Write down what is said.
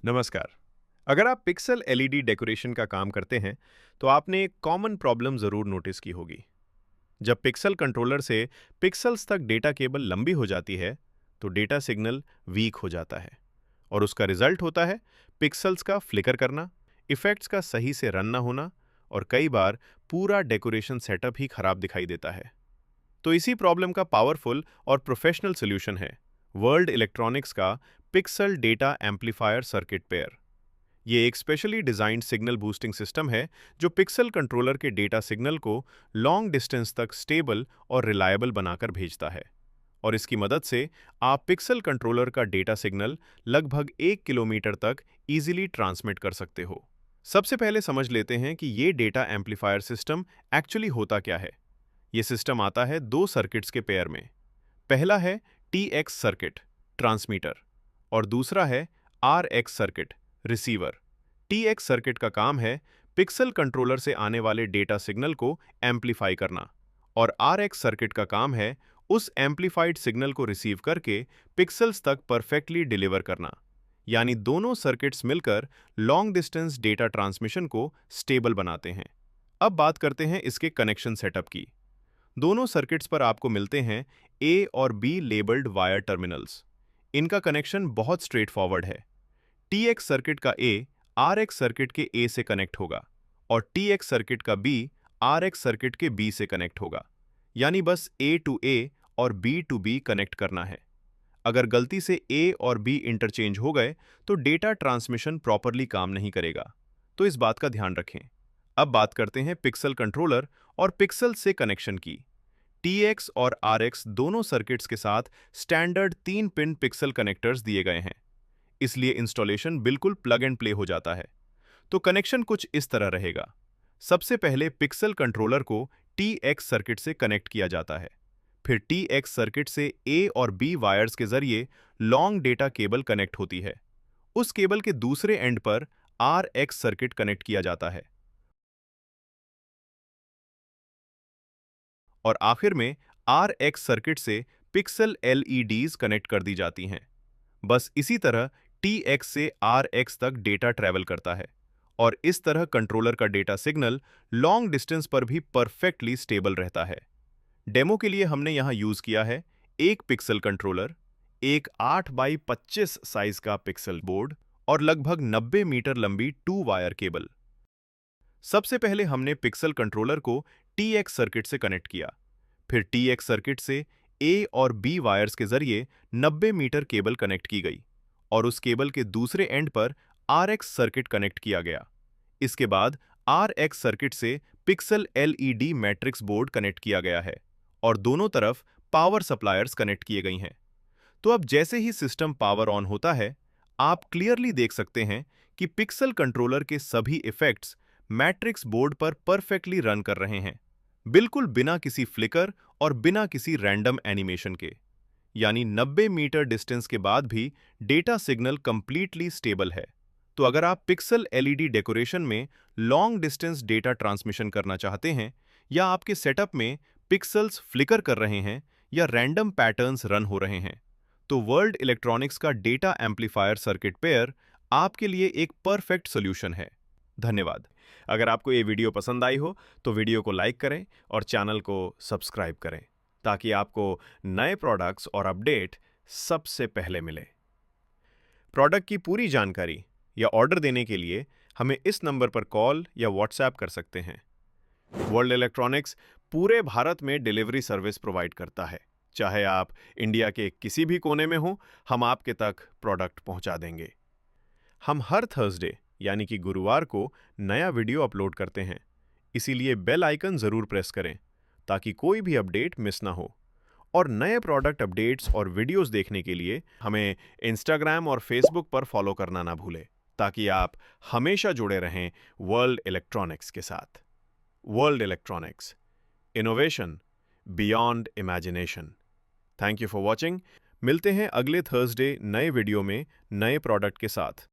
नमस्कार। अगर आप पिक्सल एलईडी डेकोरेशन का काम करते हैं, तो आपने एक कॉमन प्रॉब्लम ज़रूर नोटिस की होगी। जब पिक्सल कंट्रोलर से पिक्सल्स तक डेटा केबल लंबी हो जाती है, तो डेटा सिग्नल वीक हो जाता है और उसका रिजल्ट होता है पिक्सल्स का फ्लिकर करना, इफेक्ट्स का सही से रन ना होना और कई बार पूरा डेकोरेशन सेटअप ही खराब दिखाई देता है। तो इसी प्रॉब्लम का पावरफुल और प्रोफेशनल सॉल्यूशन है वर्ल्ड इलेक्ट्रॉनिक्स का pixel data amplifier circuit pair. ये एक specially designed signal boosting system है जो पिक्सल कंट्रोलर के डेटा सिग्नल को लॉन्ग डिस्टेंस तक स्टेबल और रिलायबल बनाकर भेजता है। और इसकी मदद से आप पिक्सल कंट्रोलर का डेटा सिग्नल लगभग 1 किलोमीटर तक इजीली ट्रांसमिट कर सकते हो। सबसे पहले समझ लेते हैं कि ये डेटा एम्पलीफायर सिस्टम एक्चुअली होता क्या है। ये सिस्टम आता है दो सर्किट्स के पेयर में। पहला है TX सर्किट, ट्रांसमीटर, और दूसरा है RX circuit, receiver. TX circuit का काम है पिक्सल कंट्रोलर से आने वाले डेटा सिग्नल को एम्पलीफाई करना और RX सर्किट का काम है उस एम्पलीफाइड सिग्नल को रिसीव करके पिक्सल्स तक परफेक्टली डिलीवर करना। यानी दोनों सर्किट्स मिलकर लॉन्ग डिस्टेंस डेटा ट्रांसमिशन को स्टेबल बनाते हैं। अब बात करते हैं इसके कनेक्शन सेटअप की। दोनों सर्किट्स पर आपको मिलते हैं ए और बी लेबल्ड वायर टर्मिनल्स। इनका कनेक्शन बहुत स्ट्रेट फॉरवर्ड है। TX सर्किट का ए RX सर्किट के ए से कनेक्ट होगा और TX सर्किट का बी RX सर्किट के बी से कनेक्ट होगा। यानी बस A टू A और B टू B कनेक्ट करना है। अगर गलती से A और B इंटरचेंज हो गए तो डेटा ट्रांसमिशन प्रॉपरली काम नहीं करेगा, तो इस बात का ध्यान रखें। अब बात करते हैं पिक्सल कंट्रोलर और पिक्सल से कनेक्शन की। TX और RX दोनों सर्किट्स के साथ स्टैंडर्ड 3 पिन पिक्सल कनेक्टर्स दिए गए हैं, इसलिए इंस्टॉलेशन बिल्कुल प्लग एंड प्ले हो जाता है। तो कनेक्शन कुछ इस तरह रहेगा। सबसे पहले पिक्सल कंट्रोलर को TX सर्किट से कनेक्ट किया जाता है। फिर TX सर्किट से A और B वायर्स के जरिए लॉन्ग डेटा केबल कनेक्ट होती है। उस केबल के दूसरे एंड पर RX सर्किट कनेक्ट किया जाता है और आखिर में RX सर्किट से पिक्सल LEDs कनेक्ट कर दी जाती हैं। बस इसी तरह TX से RX तक डेटा ट्रैवल करता है और इस तरह कंट्रोलर का डेटा सिग्नल लॉन्ग डिस्टेंस पर भी परफेक्टली स्टेबल रहता है। डेमो के लिए हमने यहां यूज किया है एक पिक्सल कंट्रोलर, एक 8 बाई 25 साइज का पिक्सल बोर्ड और लगभग 90 मीटर लंबी 2 वायर केबल। सबसे पहले हमने पिक्सल कंट्रोलर को TX सर्किट से कनेक्ट किया। फिर TX सर्किट से A और B वायर्स के जरिए 90 मीटर केबल कनेक्ट की गई और उस केबल के दूसरे एंड पर RX सर्किट कनेक्ट किया गया। इसके बाद RX सर्किट से pixel LED matrix board connect किया गया है और दोनों तरफ पावर सप्लायर्स कनेक्ट किए गई हैं। तो अब जैसे ही सिस्टम पावर ऑन होता है, आप क्लियरली देख सकते हैं कि पिक्सल कंट्रोलर के सभी इफेक्ट्स मैट्रिक्स बोर्ड पर परफेक्टली रन कर रहे हैं, बिल्कुल बिना किसी फ्लिकर और बिना किसी रैंडम एनिमेशन के। यानी 90 मीटर डिस्टेंस के बाद भी डेटा सिग्नल कंप्लीटली स्टेबल है। तो अगर आप पिक्सल एलईडी डेकोरेशन में लॉन्ग डिस्टेंस डेटा ट्रांसमिशन करना चाहते हैं या आपके सेटअप में पिक्सल्स फ्लिकर कर रहे हैं या रैंडम पैटर्न्स रन हो रहे हैं, तो वर्ल्ड इलेक्ट्रॉनिक्स का डेटा एम्पलीफायर सर्किट पेयर आपके लिए एक परफेक्ट सॉल्यूशन है। धन्यवाद। अगर आपको ये वीडियो पसंद आई हो तो वीडियो को लाइक करें और चैनल को सब्सक्राइब करें ताकि आपको नए प्रोडक्ट्स और अपडेट सबसे पहले मिले। प्रोडक्ट की पूरी जानकारी या ऑर्डर देने के लिए हमें इस नंबर पर कॉल या व्हाट्सएप कर सकते हैं। वर्ल्ड इलेक्ट्रॉनिक्स पूरे भारत में डिलीवरी सर्विस प्रोवाइड करता है। चाहे आप इंडिया के किसी भी कोने में हो, हम आपके तक प्रोडक्ट पहुंचा देंगे। हम हर थर्सडे यानी कि गुरुवार को नया वीडियो अपलोड करते हैं, इसीलिए बेल आइकन जरूर प्रेस करें ताकि कोई भी अपडेट मिस ना हो। और नए प्रोडक्ट अपडेट्स और वीडियोस देखने के लिए हमें इंस्टाग्राम और फेसबुक पर फॉलो करना ना भूलें ताकि आप हमेशा जुड़े रहें वर्ल्ड इलेक्ट्रॉनिक्स के साथ। World electronics, innovation beyond imagination. Thank you for watching. मिलते हैं अगले थर्सडे नए वीडियो में नए प्रोडक्ट के साथ।